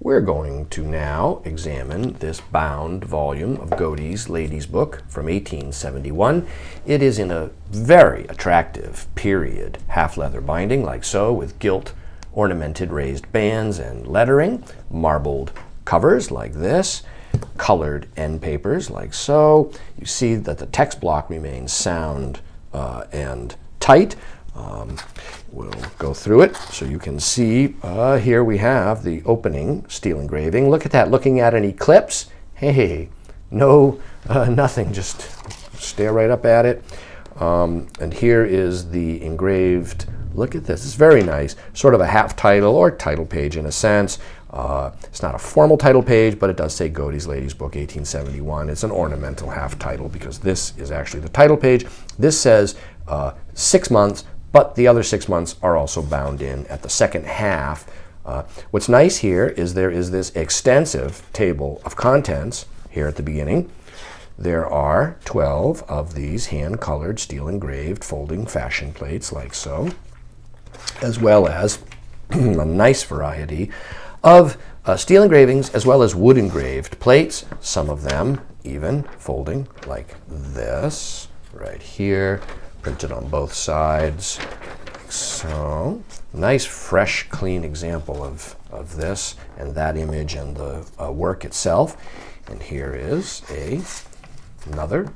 We're going to now examine this bound volume of Godey's Lady's Book from 1871. It is in a very attractive period half-leather binding, like so, with gilt ornamented raised bands and lettering, marbled covers like this, colored end papers like so. You see that the text block remains sound and tight. We'll go through it so you can see. Here we have the opening steel engraving. Look at that, looking at an eclipse. Hey, no, nothing, just stare right up at it. And here is the engraved. Look at this, it's very nice. Sort of a half title or title page in a sense. It's not a formal title page, but it does say Godey's Lady's Book 1871. It's an ornamental half title because this is actually the title page. This says 6 months, but the other 6 months are also bound in at the second half. What's nice here is there is this extensive table of contents here at the beginning. There are 12 of these hand-colored, steel-engraved folding fashion plates like so, as well as a nice variety of steel engravings as well as wood engraved plates, some of them even folding like this right here, printed on both sides like so. Nice, fresh, clean example of this and that image and the work itself. And here is another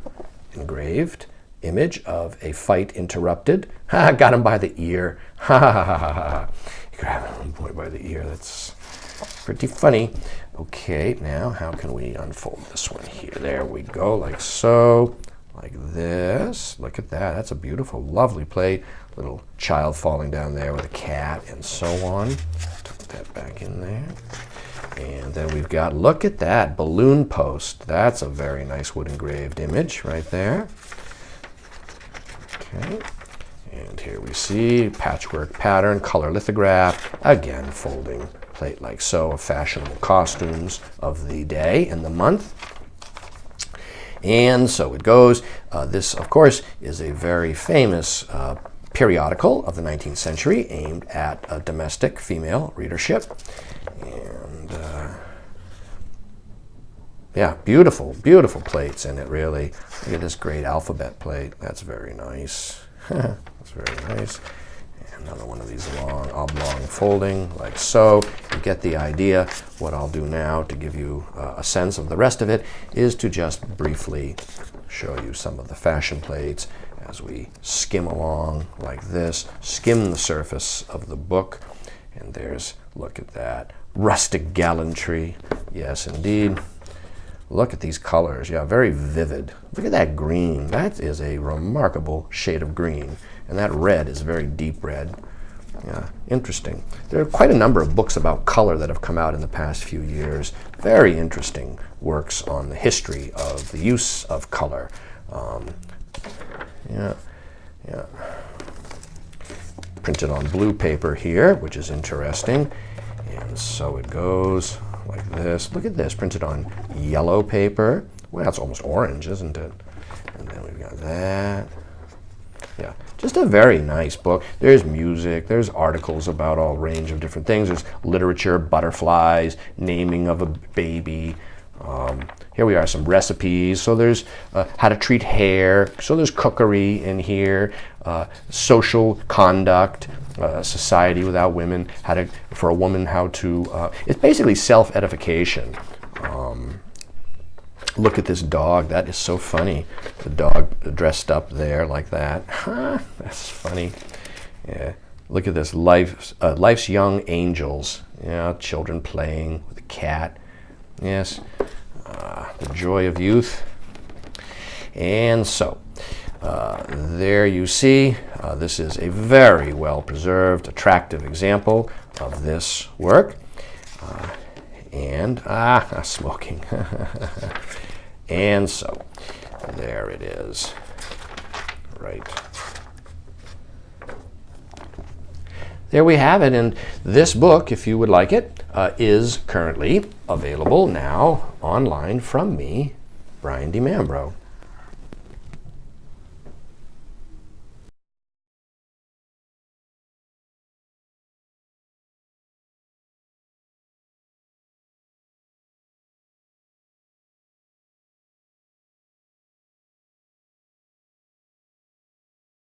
engraved image of a fight interrupted. Ha, got him by the ear. Ha ha ha ha ha. You grab him boy by the ear. That's pretty funny. Okay, now how can we unfold this one here? There we go, like so, like this. Look at that. That's a beautiful, lovely plate. Little child falling down there with a cat and so on. Tuck that back in there. And then we've got, look at that, balloon post. That's a very nice wood engraved image right there. Okay. And here we see patchwork pattern, color lithograph, again folding plate like so, of fashionable costumes of the day and the month. And so it goes. This, of course, is a very famous periodical of the 19th century aimed at a domestic female readership. And yeah, beautiful, beautiful plates in it, really. Look at this great alphabet plate. That's very nice. That's very nice. And another one of these long, oblong folding, like so. You get the idea. What I'll do now to give you a sense of the rest of it is to just briefly show you some of the fashion plates as we skim along like this, skim the surface of the book. And there's, look at that, rustic gallantry. Yes, indeed. Look at these colors. Yeah, very vivid. Look at that green. That is a remarkable shade of green. And that red is very deep red. Yeah, interesting. There are quite a number of books about color that have come out in the past few years. Very interesting works on the history of the use of color. Yeah. Printed on blue paper here, which is interesting. And so it goes like this. Look at this, printed on yellow paper. Well, it's almost orange, isn't it? And then we've got that. Yeah, just a very nice book. There's music, there's articles about all range of different things. There's literature, butterflies, naming of a baby. Here we are, some recipes. So there's how to treat hair. So there's cookery in here, social conduct, society without women, for a woman, how to, it's basically self-edification. Look at this dog, that is so funny. The dog dressed up there like that. That's funny. Yeah. Look at this, life's young angels. Yeah, children playing with a cat. Yes, the joy of youth. And so, there you see, this is a very well preserved, attractive example of this work. And, smoking. And so, there it is. Right. There we have it, and this book, if you would like it, is currently available now online from me, Brian D. Mambro.